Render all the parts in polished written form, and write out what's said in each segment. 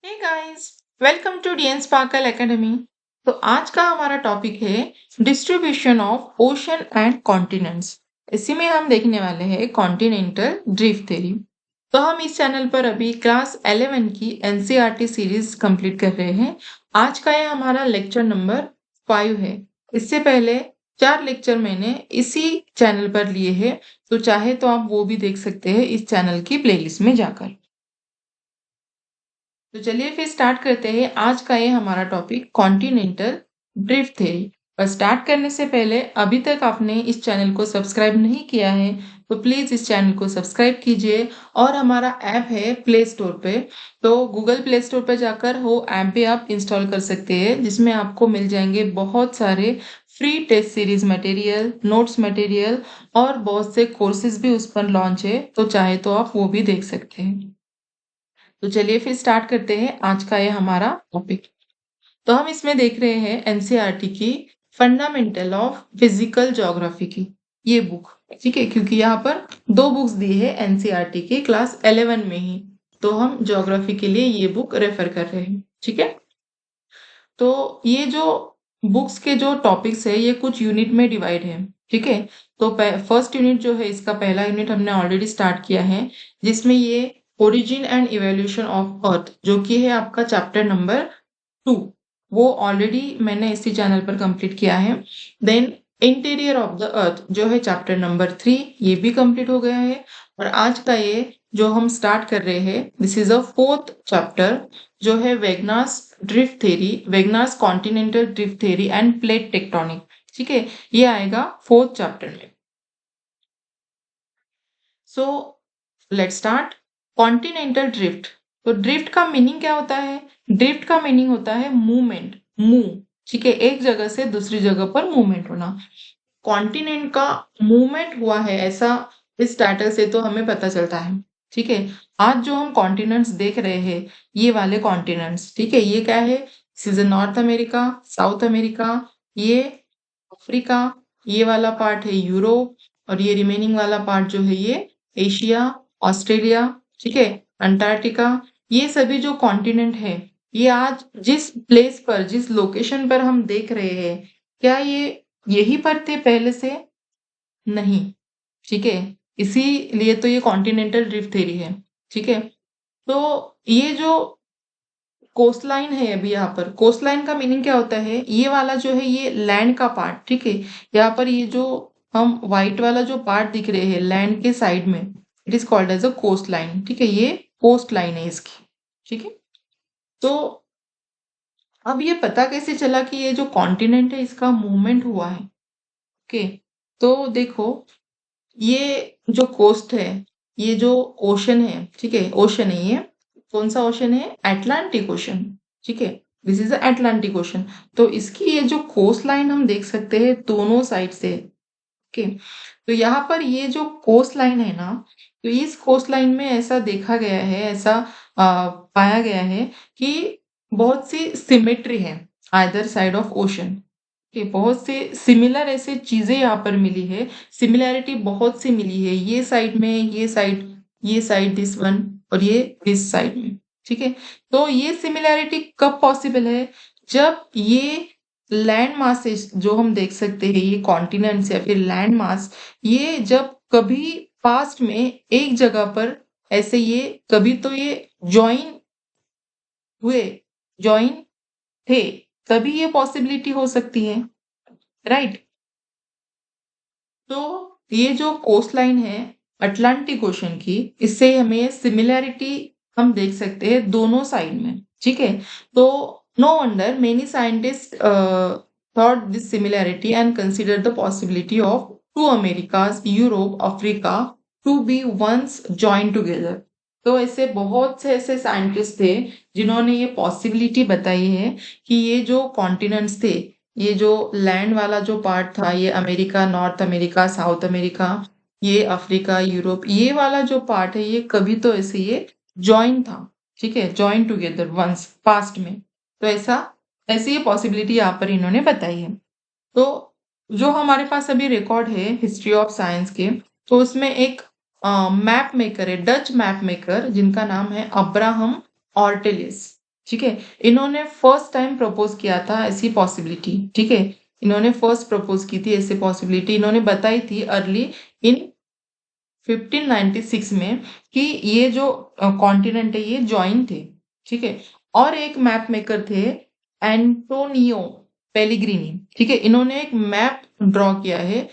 Hey guys, welcome to DN Sparkle Academy. तो आज का हमारा टॉपिक है distribution of ocean and continents. इसी में हम देखने वाले हैं कॉन्टिनेंटल ड्रिफ्ट थ्योरी। तो हम इस चैनल पर अभी क्लास 11 की एनसीईआरटी सीरीज कंप्लीट कर रहे हैं। आज का ये हमारा लेक्चर नंबर 5 है। इससे पहले 4 लेक्चर मैंने इसी चैनल पर लिए हैं, तो चाहे तो आप वो भी देख सकते हैं इस चैनल की प्लेलिस्ट में जाकर। तो चलिए फिर स्टार्ट करते हैं आज का ये हमारा टॉपिक कॉन्टिनेंटल ड्रिफ्ट थ्योरी। और स्टार्ट करने से पहले अभी तक आपने इस चैनल को सब्सक्राइब नहीं किया है तो प्लीज इस चैनल को सब्सक्राइब कीजिए। और हमारा ऐप है प्ले स्टोर पे, तो गूगल प्ले स्टोर पे जाकर वो ऐप भी आप इंस्टॉल कर सकते हैं, जिसमें आपको मिल जाएंगे बहुत सारे free test series material, notes material और बहुत से कोर्सेज भी उस पर लॉन्च है, तो चाहे तो आप वो भी देख सकते हैं। तो चलिए फिर स्टार्ट करते हैं आज का ये हमारा टॉपिक। तो हम इसमें देख रहे हैं एनसीईआरटी की फंडामेंटल ऑफ फिजिकल ज्योग्राफी की ये बुक। ठीक है, क्योंकि यहाँ पर 2 बुक्स दी है एनसीईआरटी की क्लास 11 में ही, तो हम ज्योग्राफी के लिए ये बुक रेफर कर रहे हैं। ठीक है, तो ये जो बुक्स के जो टॉपिक्स है ये कुछ यूनिट में डिवाइड है। ठीक है, तो फर्स्ट यूनिट जो है, इसका पहला यूनिट हमने ऑलरेडी स्टार्ट किया है, जिसमें ये origin and evolution of earth जो कि है आपका चैप्टर नंबर 2, वो ऑलरेडी मैंने इसी चैनल पर कंप्लीट किया है। Then interior of the earth जो है चैप्टर नंबर 3, ये भी कंप्लीट हो गया है। और आज का ये जो हम स्टार्ट कर रहे हैं, this is a fourth chapter, जो है Wegener's drift theory, Wegener's continental drift theory and plate tectonic. ठीक है, ये आएगा फोर्थ चैप्टर में। So let's start. Continental drift, तो ड्रिफ्ट का मीनिंग क्या होता है? ड्रिफ्ट का मीनिंग होता है मूवमेंट, मूव। ठीक है, एक जगह से दूसरी जगह पर मूवमेंट होना। कॉन्टिनेंट का मूवमेंट हुआ है ऐसा इस टाइटल से तो हमें पता चलता है। ठीक है, आज जो हम कॉन्टिनेंट्स देख रहे हैं, ये वाले कॉन्टिनेंट्स, ठीक है, ये क्या है? This is north America, south America, ये अफ्रीका, ये वाला पार्ट है यूरोप, और ये रिमेनिंग वाला पार्ट जो है ये एशिया, ऑस्ट्रेलिया, ठीक है, अंटार्कटिका। ये सभी जो कॉन्टिनेंट है, ये आज जिस प्लेस पर, जिस लोकेशन पर हम देख रहे हैं, क्या ये यही पर थे पहले से? नहीं। ठीक है, इसीलिए तो ये कॉन्टिनेंटल ड्रिफ्ट थ्योरी है। ठीक है, तो ये जो कोस्टलाइन है, अभी यहाँ पर कोस्टलाइन का मीनिंग क्या होता है? ये वाला जो है ये लैंड का पार्ट। ठीक है, यहाँ पर ये जो हम व्हाइट वाला जो पार्ट दिख रहे हैं लैंड के साइड में, it is called as a coast line. ठीक है, ये कोस्ट लाइन है इसकी। ठीक है, तो अब ये पता कैसे चला कि ये जो कॉन्टिनेंट है इसका मूवमेंट हुआ है? ओके, तो देखो, ये जो कोस्ट है, ये जो ओशन है, ठीक है, ओशन है ये, कौन सा ओशन है? Atlantic ocean. ठीक है, दिस इज अटलांटिक ओशन। तो इसकी ये जो कोस्ट लाइन हम देख सकते हैं दोनों साइड से। ओके, तो यहाँ पर ये जो कोस्ट लाइन है ना, तो इस कोस्ट लाइन में ऐसा देखा गया है, ऐसा पाया गया है कि बहुत सी सिमेट्री है आइदर साइड ऑफ ओशन के, बहुत से सिमिलर ऐसे चीजें यहाँ पर मिली है, सिमिलैरिटी बहुत सी मिली है, ये साइड में, ये साइड, ये साइड दिस वन, और ये दिस साइड में। ठीक है, तो ये सिमिलैरिटी कब पॉसिबल है? जब ये लैंड मासेस जो हम देख सकते हैं, ये कॉन्टिनेंट्स या फिर लैंड मास, ये जब कभी पास्ट में एक जगह पर ऐसे ये कभी तो ये ज्वाइन हुए, ज्वाइन थे, तभी ये पॉसिबिलिटी हो सकती है, राइट? तो ये जो कोस्ट लाइन है अटलांटिक ओशन की, इससे हमें सिमिलैरिटी हम देख सकते हैं दोनों साइड में। ठीक है, तो no wonder many scientist thought this similarity and consider the possibility of two Americas, Europe, Africa to be once join together. तो ऐसे बहुत से ऐसे साइंटिस्ट थे जिन्होंने ये पॉसिबिलिटी बताई है कि ये जो कॉन्टिनेंट्स थे, ये जो लैंड वाला जो पार्ट था, ये America, north America, south America, ये अफ्रीका, यूरोप, ये वाला जो पार्ट है, ये कभी तो ऐसे ये जॉइन था। ठीक है, जॉइन टुगेदर वंस पास्ट में। तो ऐसा, ऐसी ये पॉसिबिलिटी यहाँ पर इन्होंने बताई है। तो जो हमारे पास अभी रिकॉर्ड है हिस्ट्री ऑफ साइंस के, तो उसमें एक मैप मेकर है, डच मैप मेकर, जिनका नाम है अब्राहम ऑर्टेलिस। ठीक है। इन्होंने फर्स्ट टाइम प्रपोज किया था ऐसी पॉसिबिलिटी, ठीक है। इन्होंने फर्स्ट प्रपोज की थी ऐसी पॉसिबिलिटी, इन्होंने बताई थी अर्ली इन 1596 में कि ये जो कॉन्टिनेंट है ये जॉइन थे, ठीक है। और एक मैप मेकर थे एंटोनियो पेलिग्रिनी, ठीक है। इन्होंने एक मैप ड्रॉ किया है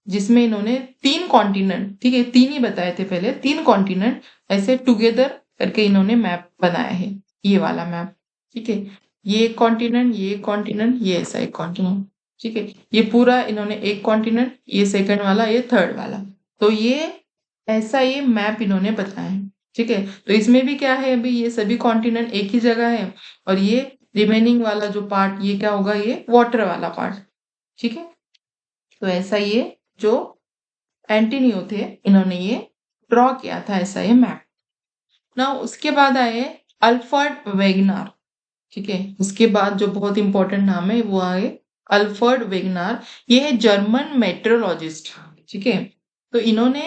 जिसमें इन्होंने 3 कॉन्टिनेंट, ठीक है, 3 ही बताए थे पहले, 3 कॉन्टिनेंट ऐसे टुगेदर करके इन्होंने मैप बनाया है, ये वाला मैप, ठीक है। ये एक कॉन्टिनेंट, ये एक कॉन्टिनेंट, ये ऐसा एक कॉन्टिनेंट, ठीक है। ये पूरा इन्होंने एक कॉन्टिनेंट, ये सेकंड वाला, ये थर्ड वाला, तो ये ऐसा ये मैप इन्होंने बताया है, ठीक है। तो इसमें भी क्या है, अभी ये सभी कॉन्टिनेंट एक ही जगह है, और ये रिमेनिंग वाला जो पार्ट ये क्या होगा, ये वाटर वाला पार्ट, ठीक है। तो ऐसा ये जो एंटीनियो थे इन्होंने ये ड्रॉ किया था ऐसा ये मैप। ना उसके बाद आए अल्फ्रेड वेगनार, ठीक है। उसके बाद जो बहुत इंपॉर्टेंट नाम है वो आए अल्फ्रेड वेगनार। ये है जर्मन मेट्रोलॉजिस्ट, ठीक है। तो इन्होंने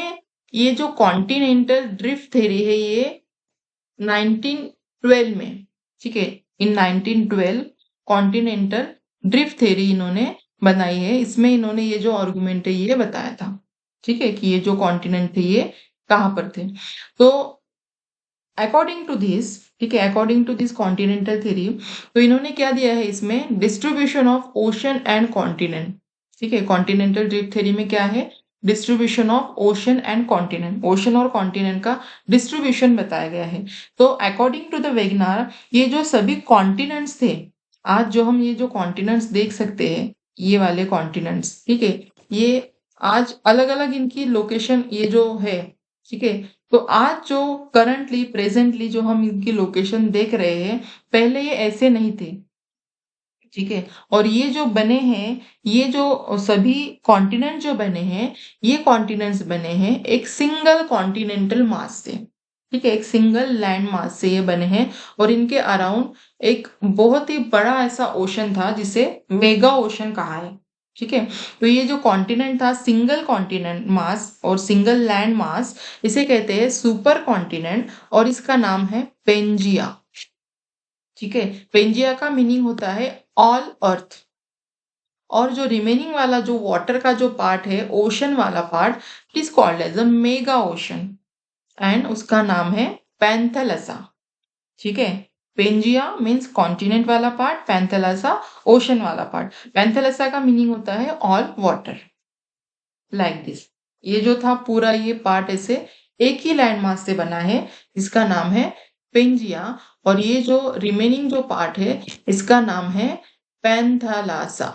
ये जो कॉन्टिनेंटल ड्रिफ्ट थ्योरी है ये 1912 में, ठीक है, इन 1912 कॉन्टिनेंटल ड्रिफ्ट थ्योरी इन्होंने बनाई है। इसमें इन्होंने ये जो आर्गुमेंट है ये बताया था, ठीक है, कि ये जो कॉन्टिनेंट थे ये कहाँ पर थे। तो अकॉर्डिंग टू दिस, ठीक है, according to this continental theory, तो इन्होंने क्या दिया है इसमें distribution of ocean and continent, ठीक है। कॉन्टिनेंटल ड्रिफ्ट थ्योरी में क्या है, distribution of ocean and continent, ocean और कॉन्टिनेंट का डिस्ट्रीब्यूशन बताया गया है। तो अकॉर्डिंग टू द वेगनार ये जो सभी कॉन्टिनेंट्स थे, आज जो हम ये जो कॉन्टिनेंट्स देख सकते हैं, ये वाले कॉन्टिनेंट्स, ठीक है, ये आज अलग अलग इनकी लोकेशन ये जो है, ठीक है। तो आज जो करंटली प्रेजेंटली जो हम इनकी लोकेशन देख रहे हैं, पहले ये ऐसे नहीं थे, ठीक है। और ये जो बने हैं, ये जो सभी कॉन्टिनेंट जो बने हैं, ये कॉन्टिनेंट्स बने हैं एक सिंगल कॉन्टिनेंटल मास से, ठीक है, एक सिंगल लैंड मास से ये बने हैं। और इनके अराउंड एक बहुत ही बड़ा ऐसा ओशन था जिसे मेगा ओशन कहा है, ठीक है। तो ये जो कॉन्टिनेंट था सिंगल कॉन्टिनेंट मास और सिंगल लैंड मास, इसे कहते हैं सुपर कॉन्टिनेंट, और इसका नाम है पेंजिया, ठीक है। पेंजिया का मीनिंग होता है ऑल अर्थ। और जो रिमेनिंग वाला जो वाटर का जो पार्ट है, ओशन वाला part, it is called as a mega ocean, and उसका नाम है पैंथेलसा, ठीक है। पेंजिया मीन्स कॉन्टिनेंट वाला पार्ट, पैंथेलसा ओशन वाला पार्ट। पैंथेलसा का मीनिंग होता है ऑल वाटर, लाइक दिस। ये जो था पूरा ये पार्ट ऐसे एक ही लैंड मास से बना है, इसका नाम है पेंजिया। और ये जो रिमेनिंग जो पार्ट है इसका नाम है पैंथालासा,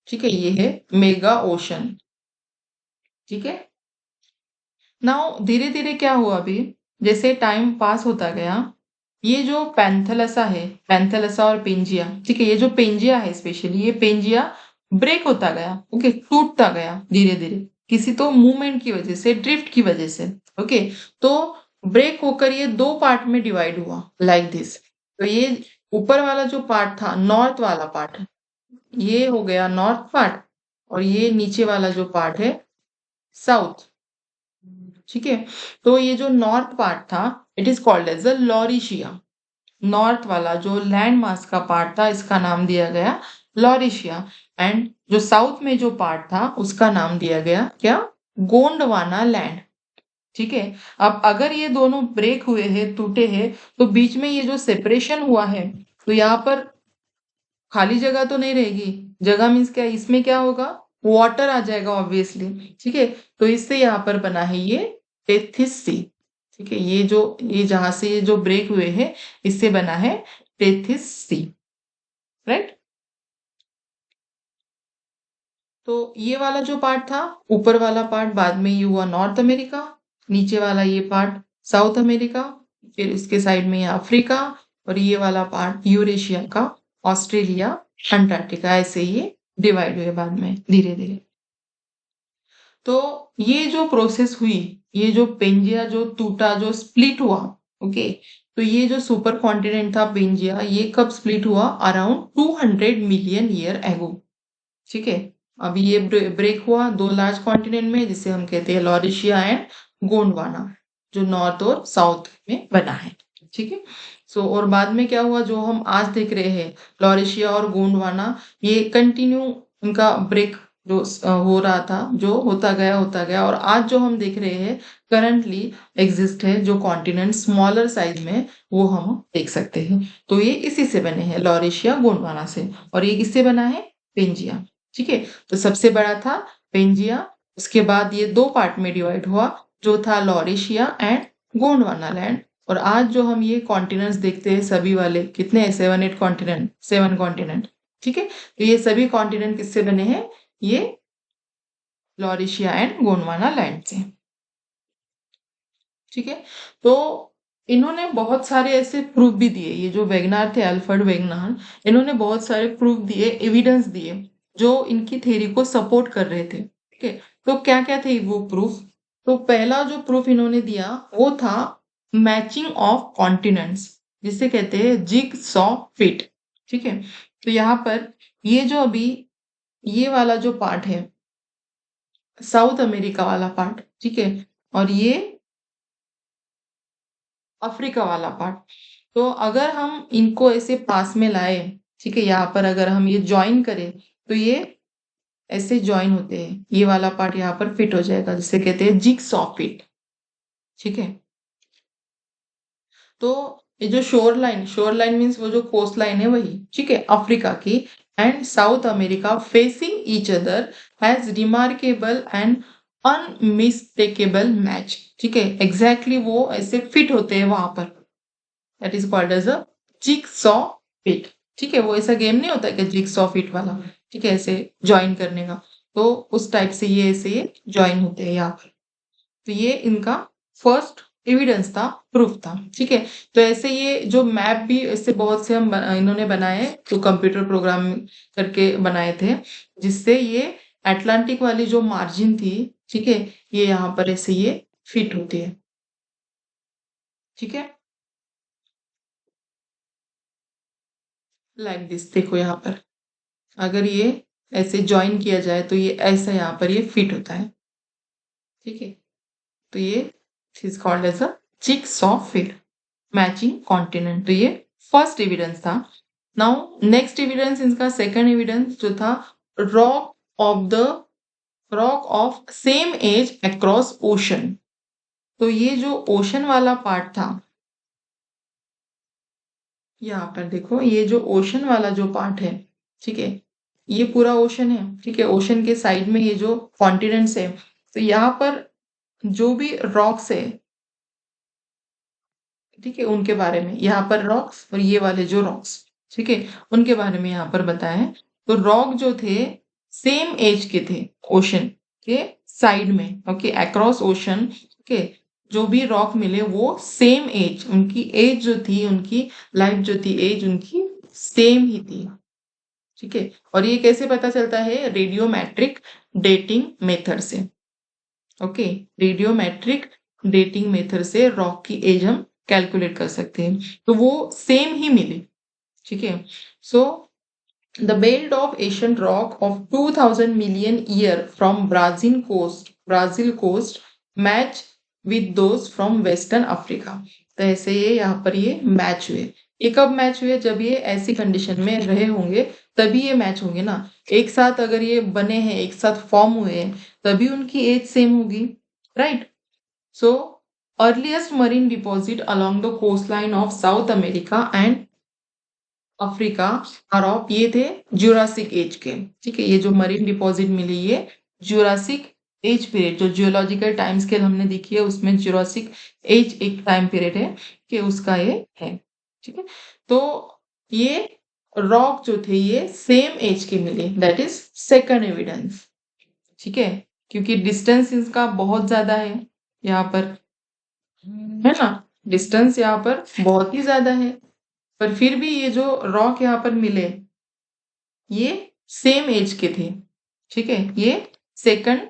ठीक है। ये है मेगा ओशन, ठीक है। नाउ धीरे धीरे क्या हुआ, अभी जैसे टाइम पास होता गया, ये जो पैंथेलसा है, पैंथेलसा और पेंजिया, ठीक है, ये जो पेंजिया है स्पेशली, ये पेंजिया ब्रेक होता गया, ओके, टूटता गया धीरे धीरे, किसी तो मूवमेंट की वजह से, ड्रिफ्ट की वजह से, ओके। तो ब्रेक होकर ये 2 पार्ट में डिवाइड हुआ, लाइक दिस। तो ये ऊपर वाला जो पार्ट था, नॉर्थ वाला पार्ट, ये हो गया नॉर्थ पार्ट, और ये नीचे वाला जो पार्ट है साउथ, ठीक है। तो ये जो नॉर्थ पार्ट था it is called as the Laurasia. North वाला जो लैंड मास का पार्ट था इसका नाम दिया गया लॉरिशिया, एंड जो साउथ में जो पार्ट था उसका नाम दिया गया क्या, गोंडवाना लैंड, ठीक है। अब अगर ये दोनों ब्रेक हुए हैं, टूटे हैं, तो बीच में ये जो सेपरेशन हुआ है, तो यहाँ पर खाली जगह तो नहीं रहेगी, जगह मीन्स क्या, इसमें क्या होगा, वाटर आ जाएगा ऑब्वियसली, ठीक है। तो इससे यहाँ पर बना है ये टेथिस सी, ठीक है। ये जो ये जहां से ये जो ब्रेक हुए हैं इससे बना है टेथिस सी, राइट। तो ये वाला जो पार्ट था, ऊपर वाला पार्ट बाद में ये हुआ नॉर्थ अमेरिका, नीचे वाला ये पार्ट साउथ अमेरिका, फिर इसके साइड में ये अफ्रीका, और ये वाला पार्ट यूरेशिया का, ऑस्ट्रेलिया, अंटार्कटिका, ऐसे ये डिवाइड हुए बाद में धीरे धीरे। तो ये जो प्रोसेस हुई, ये जो पेंजिया जो टूटा, जो स्प्लिट हुआ, ओके। तो ये जो सुपर कॉन्टिनेंट था पेंजिया, ये कब स्प्लिट हुआ, अराउंड 200 मिलियन ईयर एगो, ठीक है। अभी ये ब्रेक हुआ 2 लार्ज कॉन्टिनेंट में जिसे हम कहते हैं लॉरिशिया एंड गोंडवाना, जो नॉर्थ और साउथ में बना है, ठीक है। सो और बाद में क्या हुआ, जो हम आज देख रहे हैं लॉरेशिया और गोंडवाना, ये कंटिन्यू उनका ब्रेक जो हो रहा था, जो होता गया और आज जो हम देख रहे हैं करंटली एग्जिस्ट है जो कॉन्टिनेंट स्मॉलर साइज में, वो हम देख सकते हैं। तो ये इसी से बने हैं, लॉरेशिया गोंडवाना से। और ये किससे बना है? पेंजिया। ठीक है, तो सबसे बड़ा था पेंजिया, उसके बाद ये दो पार्ट में डिवाइड हुआ, जो था लॉरेशिया एंड गोंडवाना लैंड। और आज जो हम ये कॉन्टिनेंट्स देखते हैं सभी वाले, कितने हैं? 7-8 कॉन्टिनेंट, 7 कॉन्टिनेंट। ठीक है, तो ये सभी कॉन्टिनेंट किससे बने हैं? ये लॉरेशिया एंड गोंडवाना लैंड से। ठीक है, तो इन्होंने बहुत सारे ऐसे प्रूफ भी दिए, ये जो वेगनार थे, अल्फ्रेड वेगनार, इन्होंने बहुत सारे प्रूफ दिए, एविडेंस दिए, जो इनकी थ्योरी को सपोर्ट कर रहे थे। ठीक है, तो क्या क्या थे वो प्रूफ? तो पहला जो प्रूफ इन्होंने दिया वो था मैचिंग ऑफ कॉन्टिनेंट्स, जिसे कहते हैं जिग सॉ फिट। ठीक है, तो यहाँ पर ये जो अभी ये वाला जो पार्ट है, साउथ अमेरिका वाला पार्ट, ठीक है, और ये अफ्रीका वाला पार्ट, तो अगर हम इनको ऐसे पास में लाए, ठीक है, यहाँ पर अगर हम ये ज्वाइन करें तो ये ऐसे ज्वाइन होते हैं, ये वाला पार्ट यहाँ पर फिट हो जाएगा, जिसे कहते हैं जिगसॉ फिट। ठीक है, तो ये जो शोर लाइन मीन्स वो जो कोस्ट लाइन है वही, ठीक है, अफ्रीका की and South America facing each other has remarkable and unmistakable match. ठीक है, एग्जैक्टली वो ऐसे फिट होते हैं वहां पर, that is called as a jigsaw fit. ठीक है, वो ऐसा गेम नहीं होता कि जिगसॉ फिट वाला, ठीक है, ऐसे ज्वाइन करने का, तो उस टाइप से ये ऐसे ये ज्वाइन होते हैं यहाँ पर। तो ये इनका फर्स्ट एविडेंस था, प्रूफ था। ठीक है, तो ऐसे ये जो मैप भी ऐसे बहुत से इन्होंने बनाए, तो कंप्यूटर प्रोग्राम करके बनाए थे, जिससे ये अटलांटिक वाली जो मार्जिन थी, ठीक है, ये यहाँ पर ऐसे ये फिट होती है। ठीक है, लाइक दिस, देखो यहाँ पर अगर ये ऐसे ज्वाइन किया जाए तो ये ऐसा यहाँ पर ये फिट होता है। ठीक है, तो ये is called as a jigsaw fit, matching continent. तो ये फर्स्ट एविडेंस था। नाउ नेक्स्ट एविडेंस, इनका सेकंड एविडेंस जो था, rock of the rock of same age across ocean. तो ये जो ओशन वाला पार्ट था, यहाँ पर देखो, ये जो ओशन वाला जो पार्ट है, ठीक है, ये पूरा ओशन है। ठीक है, ओशन के साइड में ये जो कॉन्टिनेंट्स है, तो यहाँ पर जो भी रॉक्स है, ठीक है, उनके बारे में यहाँ पर रॉक्स, और ये वाले जो रॉक्स, ठीक है, उनके बारे में यहाँ पर बताया है। तो रॉक जो थे सेम एज के थे ओशन के साइड में, ओके, अक्रॉस ओशन। ओके, जो भी रॉक मिले वो सेम एज, उनकी एज जो थी, उनकी लाइफ जो थी, एज उनकी सेम ही थी। ठीक है, और ये कैसे पता चलता है? रेडियोमेट्रिक डेटिंग मेथड से। ओके, रेडियोमेट्रिक डेटिंग मेथड से रॉक की एज हम कैलकुलेट कर सकते हैं, तो वो सेम ही मिले। ठीक है, so the belt of Asian rock of 2000 million year from Brazil coast match with those from western Africa. तो ऐसे ये यहाँ पर ये मैच हुए। ये कब मैच हुए? जब ये ऐसी कंडीशन में रहे होंगे तभी ये मैच होंगे ना। एक साथ अगर ये बने हैं, एक साथ फॉर्म हुए हैं, तभी उनकी एज सेम होगी, right? So earliest marine deposit along the coast line of South America and Africa are of, ये थे जुरासिक एज के। ठीक है, ये जो मरीन डिपॉजिट मिली, ये जुरासिक एज पीरियड, जो जियोलॉजिकल टाइम स्केल हमने देखी है उसमें जुरासिक एज एक टाइम पीरियड है कि उसका ये है। ठीक है, तो ये रॉक जो थे ये सेम एज के मिले, दैट इज सेकंड एविडेंस। ठीक है, क्योंकि डिस्टेंस इसका बहुत ज्यादा है यहाँ पर, है ना, डिस्टेंस यहाँ पर बहुत ही ज्यादा है, पर फिर भी ये जो रॉक यहाँ पर मिले ये सेम एज के थे। ठीक है, ये सेकंड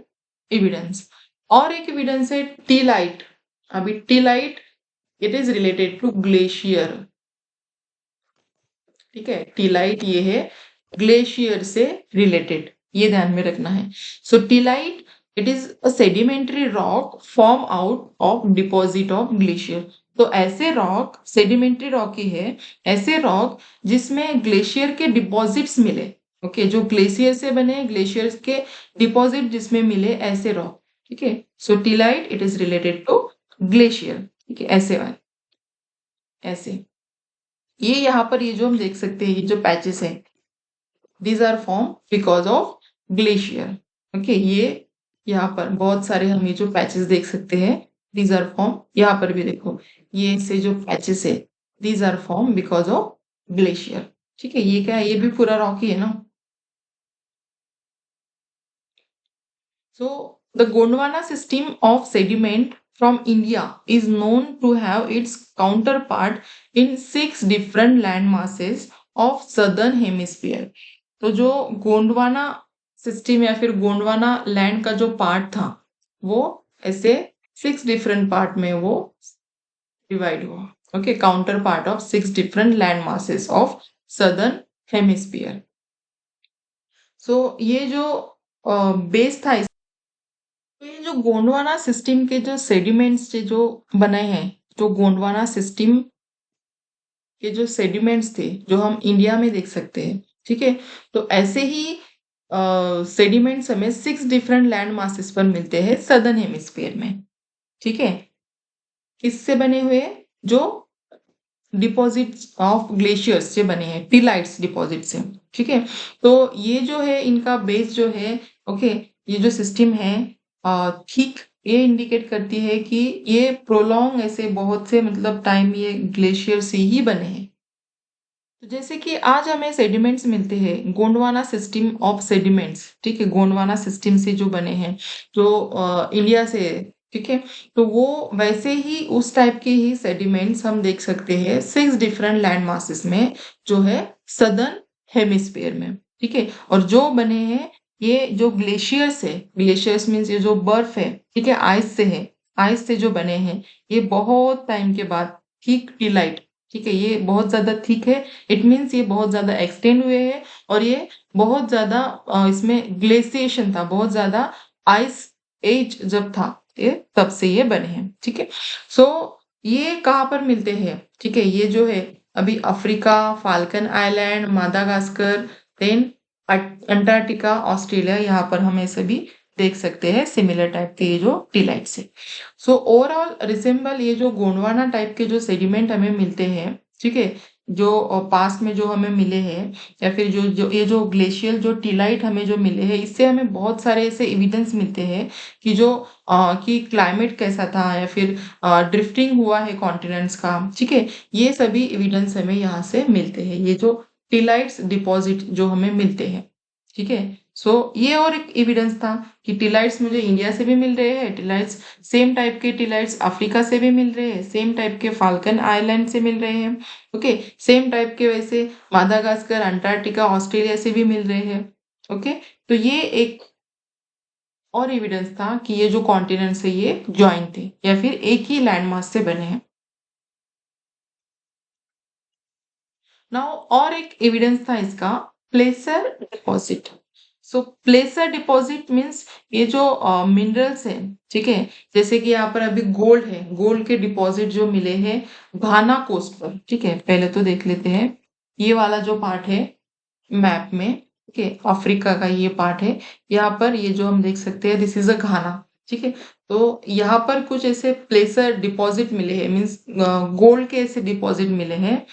एविडेंस। और एक एविडेंस है टीलाइट। अभी tillite, it is related to glacier. ठीक है, टीलाइट ये है ग्लेशियर से रिलेटेड, ये ध्यान में रखना है। So tillite it is a sedimentary rock form out of deposit of glacier. तो ऐसे रॉक सेडिमेंट्री रॉक ही है, ऐसे रॉक जिसमें ग्लेशियर के डिपॉजिट्स मिले। ओके, जो ग्लेशियर से बने, ग्लेशियर्स के डिपॉजिट जिसमें मिले, ऐसे रॉक। ठीक है, so tillite it is related to glacier. ठीक है, ऐसे वाले, ऐसे। ये यहाँ पर ये जो हम देख सकते हैं, ये जो पैचेस है, these are form because of glacier. Okay, ये यहाँ पर बहुत सारे हम ये जो पैचेस देख सकते हैं, दीज आर फॉर्म, यहाँ पर भी देखो, ये से जो पैचेस है, these are form because of glacier. ठीक है, ये क्या है, ये भी पूरा रॉकी है ना। So, the Gondwana system of sediment from India is known to have its counterpart in 6 different land masses of southern hemisphere. तो जो गोंडवाना सिस्टम या फिर गोंडवाना लैंड का जो पार्ट था, वो ऐसे 6 डिफरेंट पार्ट में वो डिवाइड हुआ। Okay, counter part of 6 different land masses of southern hemisphere. So ये जो बेस था, तो ये जो गोंडवाना सिस्टम के जो सेडिमेंट्स जो बने हैं, जो गोंडवाना सिस्टम के जो सेडिमेंट्स थे, जो हम इंडिया में देख सकते हैं। ठीक है, तो ऐसे ही सेडिमेंट्स हमें 6 डिफरेंट लैंड मासेस पर मिलते हैं सदर्न हेमिस्फीयर में। ठीक है, किससे बने हुए, जो डिपॉजिट्स ऑफ ग्लेशियर्स से बने हैं, टीलाइट्स डिपॉजिट से। ठीक है, तो ये जो है इनका बेस जो है, ओके, ये जो सिस्टम है ठीक, ये इंडिकेट करती है कि ये प्रोलॉन्ग ऐसे बहुत से मतलब टाइम ये ग्लेशियर से ही बने हैं। तो जैसे कि आज हमें सेडिमेंट्स मिलते हैं, गोंडवाना सिस्टम ऑफ सेडिमेंट्स। ठीक है, गोंडवाना सिस्टम से जो बने हैं, जो इंडिया से। ठीक है, तो वो वैसे ही उस टाइप के ही सेडिमेंट्स हम देख सकते हैं 6 डिफरेंट लैंड मासेस में, जो है सदर्न हेमिस्फीयर में। ठीक है, और जो बने हैं ये जो ग्लेशियर्स है, ग्लेशियर्स मीन्स ये जो बर्फ है, ठीक है, आइस से है, आइस से जो बने हैं, ये बहुत टाइम के बाद थिक टीलाइट। ठीक है, ये बहुत ज्यादा थिक है, इट मीन्स ये बहुत ज्यादा एक्सटेंड हुए हैं, और ये बहुत ज्यादा इसमें ग्लेसिएशन था, बहुत ज्यादा आइस एज जब था, ये तब से ये बने हैं। ठीक है, सो ये कहाँ पर मिलते हैं, ठीक है, ये जो है अभी अफ्रीका, फाल्कन island, Madagascar, then Antarctica, Australia, यहाँ पर हमें सभी देख सकते हैं सिमिलर टाइप के ये जो टीलाइट्स है। सो ओवरऑल रिसेम्बल ये जो गोंडवाना टाइप के जो सेडिमेंट हमें मिलते हैं, ठीक है, जो पास्ट में जो हमें मिले हैं, या फिर जो जो ये जो ग्लेशियल जो टीलाइट हमें जो मिले हैं, इससे हमें बहुत सारे ऐसे एविडेंस मिलते हैं कि जो कि क्लाइमेट कैसा था, या फिर ड्रिफ्टिंग हुआ है कॉन्टिनेंट्स का। ठीक है, ये सभी एविडेंस हमें यहाँ से मिलते हैं, ये जो टिलाइट्स डिपॉजिट जो हमें मिलते हैं। ठीक है, सो ये और एक एविडेंस था कि टिलाइट्स मुझे इंडिया से भी मिल रहे हैं, टिलाइट्स सेम टाइप के टिलाइट्स अफ्रीका से भी मिल रहे हैं, सेम टाइप के फाल्कन आइलैंड से मिल रहे हैं। ओके, सेम टाइप के वैसे मादागास्कर, अंटार्कटिका, ऑस्ट्रेलिया से भी मिल रहे हैं। ओके, तो ये एक और एविडेंस था कि ये जो कॉन्टिनेंट्स है ये ज्वाइन थे, या फिर एक ही लैंडमास से बने हैं। नाउ और एक एविडेंस था इसका, प्लेसर डिपॉजिट। सो प्लेसर डिपॉजिट मीन्स ये जो मिनरल्स हैं, ठीक है, जैसे कि यहाँ पर अभी गोल्ड है, गोल्ड के डिपॉजिट जो मिले हैं घाना कोस्ट पर। ठीक है, पहले तो देख लेते हैं ये वाला जो पार्ट है मैप में। ठीक है, अफ्रीका का ये पार्ट है, यहाँ पर ये जो हम देख सकते हैं दिस इज अ घाना। ठीक है, तो यहाँ पर कुछ ऐसे प्लेसर डिपॉजिट मिले हैं, मीन्स गोल्ड के ऐसे डिपॉजिट मिले हैं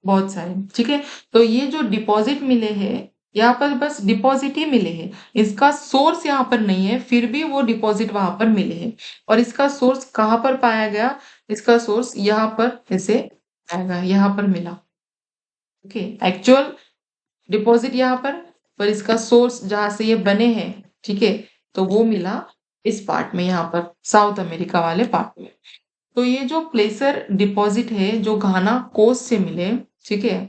बहुत सारे। ठीक है, तो ये जो डिपॉजिट मिले हैं, यहाँ पर बस डिपॉजिट ही मिले हैं, इसका सोर्स यहाँ पर नहीं है, फिर भी वो डिपॉजिट वहां पर मिले हैं। और इसका सोर्स कहाँ पर पाया गया, इसका सोर्स यहाँ पर ऐसे आएगा, यहाँ पर मिला। ओके, एक्चुअल डिपॉजिट यहाँ पर इसका सोर्स जहां से ये बने हैं, ठीक है, तो वो मिला इस पार्ट में, यहाँ पर साउथ अमेरिका वाले पार्ट में। तो ये जो प्लेसर डिपॉजिट है जो घाना कोस्ट से मिले, ठीक है,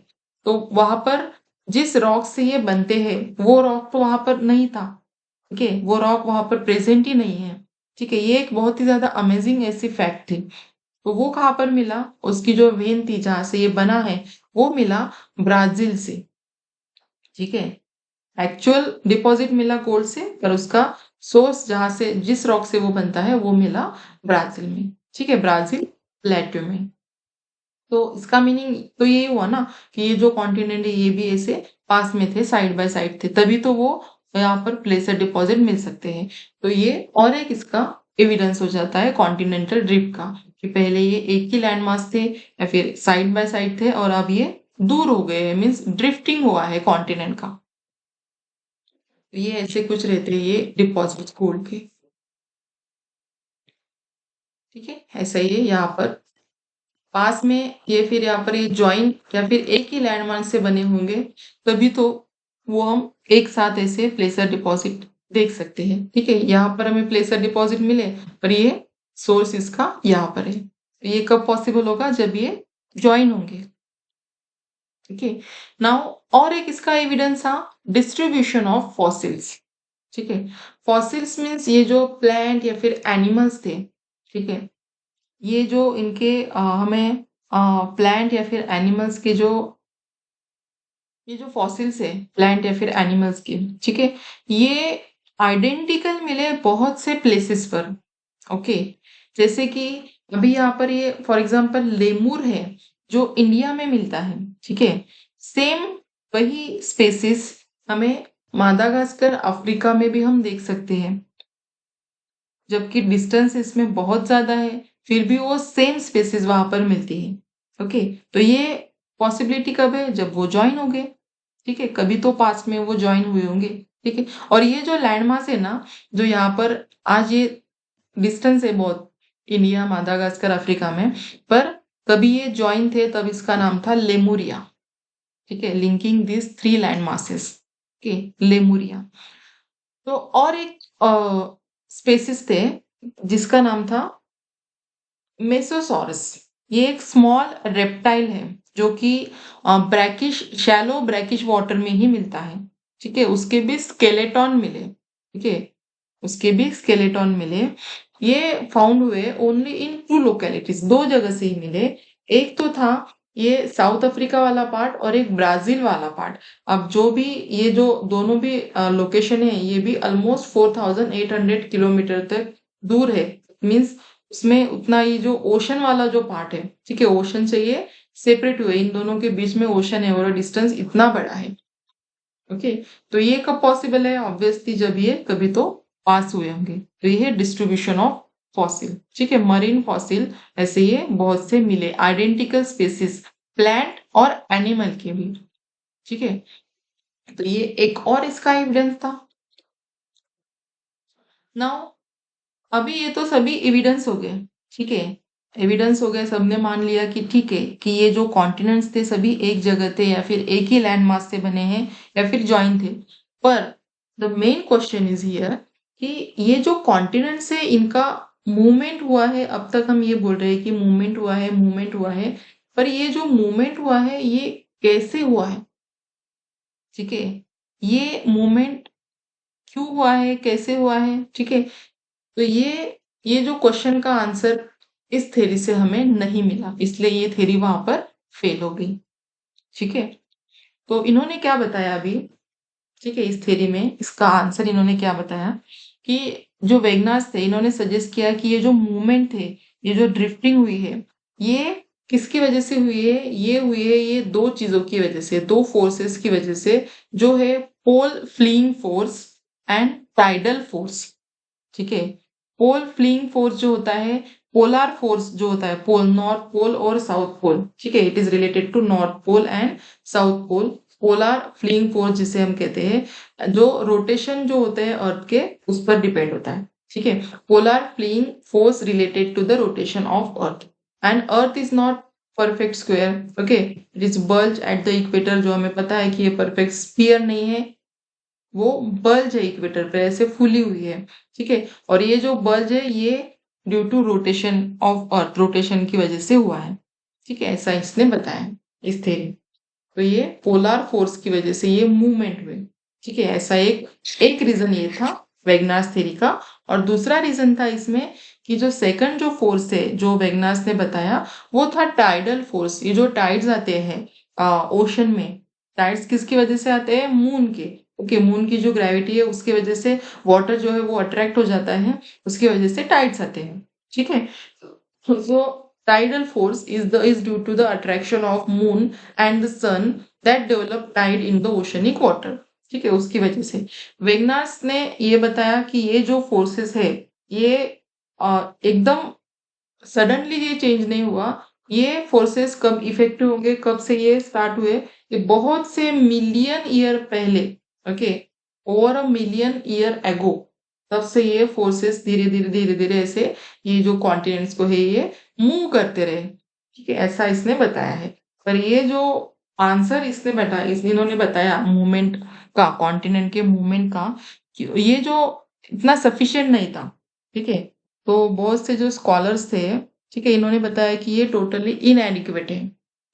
तो वहां पर जिस रॉक से ये बनते हैं वो रॉक तो वहां पर नहीं था। ठीक है, वो रॉक वहां पर प्रेजेंट ही नहीं है। ठीक है, ये एक बहुत ही ज्यादा अमेजिंग ऐसी फैक्ट थी। तो वो कहाँ पर मिला, उसकी जो वेन थी जहां से ये बना है, वो मिला ब्राजील से। ठीक है, एक्चुअल डिपॉजिट मिला गोल्ड से, पर उसका सोर्स जहां से जिस रॉक से वो बनता है वो मिला ब्राजील में, ठीक है, ब्राजील प्लेट्यू में। तो इसका मीनिंग तो यही हुआ ना कि ये जो कॉन्टिनेंट है ये भी ऐसे पास में थे, साइड बाय साइड थे, तभी तो वो यहाँ पर प्लेसर डिपॉजिट मिल सकते हैं। तो ये और एक इसका एविडेंस हो जाता है कॉन्टिनेंटल ड्रिफ्ट का, कि पहले ये एक ही लैंड मास थे या फिर साइड बाय साइड थे और अब ये दूर हो गए हैं, मीन्स ड्रिफ्टिंग हुआ है कॉन्टिनेंट का। तो ये ऐसे कुछ रहते हैं ये डिपॉजिट गोल्ड के, ठीक है। ऐसा ही है यहाँ पर पास में ये, फिर यहाँ पर ये ज्वाइन या फिर एक ही लैंडमार्क से बने होंगे, तभी तो वो हम एक साथ ऐसे प्लेसर डिपॉजिट देख सकते हैं, ठीक है। यहाँ पर हमें प्लेसर डिपॉजिट मिले पर ये सोर्स इसका यहाँ पर है, तो ये कब पॉसिबल होगा, जब ये ज्वाइन होंगे, ठीक है। नाउ और एक इसका एविडेंस था डिस्ट्रीब्यूशन ऑफ फॉसिल्स, ठीक है। फॉसिल्स मीन्स ये जो प्लांट या फिर एनिमल्स थे, ठीक है, ये जो इनके हमें प्लांट या फिर एनिमल्स के जो ये जो फॉसिल्स है प्लांट या फिर एनिमल्स के, ठीक है, ये आइडेंटिकल मिले बहुत से प्लेसेस पर, ओके। जैसे कि अभी यहाँ पर ये फॉर एग्जांपल लेमूर है जो इंडिया में मिलता है, ठीक है। सेम वही स्पेसिस हमें मादागास्कर अफ्रीका में भी हम देख सकते हैं, जबकि डिस्टेंस इसमें बहुत ज्यादा है, फिर भी वो सेम स्पेसिस वहां पर मिलती है, ओके। तो ये पॉसिबिलिटी कब है, जब वो ज्वाइन हो गए, ठीक है, कभी तो पास्ट में वो ज्वाइन हुए होंगे, ठीक है। और ये जो लैंडमास है ना, जो यहाँ पर आज ये डिस्टेंस है बहुत, इंडिया मादागास्कर अफ्रीका में, पर कभी ये ज्वाइन थे तब इसका नाम था लेमुरिया, ठीक है, linking this three land masses, okay, Lemuria. तो और एक स्पेसिस थे जिसका नाम था मेसोसॉरस। ये एक स्मॉल रेप्टाइल है जो कि ब्रैकिश शैलो ब्रैकिश वाटर में ही मिलता है, ठीक है। उसके भी स्केलेटॉन मिले, ठीक है, उसके भी स्केलेटॉन मिले। ये फाउंड हुए ओनली इन टू लोकेलिटीज, दो जगह से ही मिले। एक तो था ये साउथ अफ्रीका वाला पार्ट और एक ब्राजील वाला पार्ट। अब जो भी ये जो दोनों भी लोकेशन है ये भी ऑलमोस्ट 4800 किलोमीटर तक दूर है, मीन्स उसमें उतना ये जो ओशन वाला जो पार्ट है, ठीक है, ओशन से ये सेपरेट हुए, इन दोनों के बीच में ओशन है और डिस्टेंस इतना बड़ा है, ओके। तो ये कब पॉसिबल है, ऑब्वियसली जब ये कभी तो पास हुए होंगे। तो ये है डिस्ट्रीब्यूशन ऑफ फॉसिल, ठीक है, मरीन फॉसिल ऐसे ये बहुत से मिले, आइडेंटिकल स्पेसिस प्लांट और एनिमल के भी, ठीक है। तो ये एक और इसका एविडेंस था। नाउ अभी ये तो सभी एविडेंस हो गए, ठीक है, एविडेंस हो गए, सबने मान लिया कि ठीक है कि ये जो कॉन्टिनेंट्स थे सभी एक जगह थे या फिर एक ही लैंड मास से बने हैं या फिर जॉइन थे। पर the main question is here कि ये जो कॉन्टिनेंट्स है इनका मूवमेंट हुआ है, अब तक हम ये बोल रहे हैं कि मूवमेंट हुआ है, मूवमेंट हुआ है, पर ये जो मूवमेंट हुआ है ये कैसे हुआ है, ठीक है, ये मूवमेंट क्यों हुआ है, कैसे हुआ है, ठीक है। तो ये जो क्वेश्चन का आंसर इस थ्योरी से हमें नहीं मिला, इसलिए ये थ्योरी वहां पर फेल हो गई, ठीक है। तो इन्होंने क्या बताया अभी, ठीक है, इस थ्योरी में इसका आंसर इन्होंने क्या बताया कि जो वेगनास थे इन्होंने सजेस्ट किया कि ये जो मूवमेंट थे, ये जो ड्रिफ्टिंग हुई है, ये किसकी वजह से हुई है, ये हुई है ये दो चीजों की वजह से, दो फोर्सेस की वजह से, जो है pole fleeing force and tidal force, ठीक है। पोल फ्लीइंग फोर्स जो होता है, पोलर फोर्स जो होता है, पोल नॉर्थ पोल और साउथ पोल, ठीक है, it is related to north pole and south pole. Polar fleeing force जिसे हम कहते हैं, जो रोटेशन जो होते हैं अर्थ के उस पर डिपेंड होता है, ठीक है। Polar fleeing force related to the rotation of earth, and earth is not perfect square, okay, it is bulge at the equator, जो हमें पता है कि ये परफेक्ट स्फीयर नहीं है, वो बल्ज है इक्वेटर पे ऐसे फूली हुई है, ठीक है। और ये जो बल्ज है ये due to rotation of earth, rotation की वजह से हुआ है, ठीक है, ऐसा इसने बताया इस थ्योरी। तो ये पोलर फोर्स की वजह से ये मूवमेंट हुए, ठीक है, ऐसा एक एक रीजन ये था वेगनास थ्योरी का। और दूसरा रीजन था इसमें कि जो सेकंड जो फोर्स है जो वेगनास ने बताया वो था टाइडल फोर्स। ये जो टाइड्स आते हैं ओशन में, टाइड्स किसकी वजह से आते हैं, मून के, ओके, मून की जो ग्रेविटी है उसकी वजह से वाटर जो है वो अट्रैक्ट हो जाता है, उसकी वजह से टाइड्स आते हैं, ठीक है। सो tidal force is due to the attraction of moon and the sun that develop tide in the oceanic water, ठीक है, उसकी वजह से। वेगनास ने ये बताया कि ये जो फोर्सेस है ये एकदम सडनली ये चेंज नहीं हुआ। ये फोर्सेस कब इफेक्टिव होंगे, कब से ये स्टार्ट हुए, ये बहुत से मिलियन ईयर पहले, okay, over a million year ago, तब से ये फोर्सेस धीरे धीरे धीरे धीरे ऐसे ये जो कॉन्टिनेंट्स को है ये मूव करते रहे, ठीक है, ऐसा इसने बताया है। पर ये जो आंसर इसने बताया, इन्होंने बताया मूवमेंट का, कॉन्टिनेंट के मूवमेंट का, ये जो इतना सफिशिएंट नहीं था, ठीक है। तो बहुत से जो स्कॉलर्स थे, ठीक है, इन्होंने बताया कि ये टोटली इनएडिक्वेट है,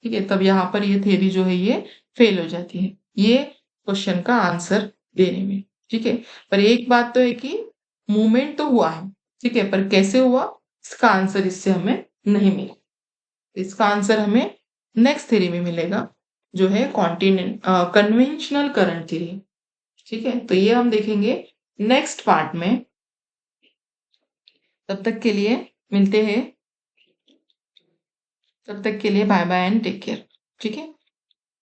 ठीक है, तब यहाँ पर ये थ्योरी जो है ये फेल हो जाती है ये क्वेश्चन का आंसर देने में, ठीक है। पर एक बात तो है कि मूवमेंट तो हुआ है, ठीक है, पर कैसे हुआ इसका आंसर इससे हमें नहीं मिला। इसका आंसर हमें नेक्स्ट थ्योरी में मिलेगा, जो है कॉन्टिनेंट कन्वेंशनल करंट थ्योरी, ठीक है। तो ये हम देखेंगे नेक्स्ट पार्ट में। तब तक के लिए मिलते हैं, तब तक के लिए bye bye and take care, ठीक है।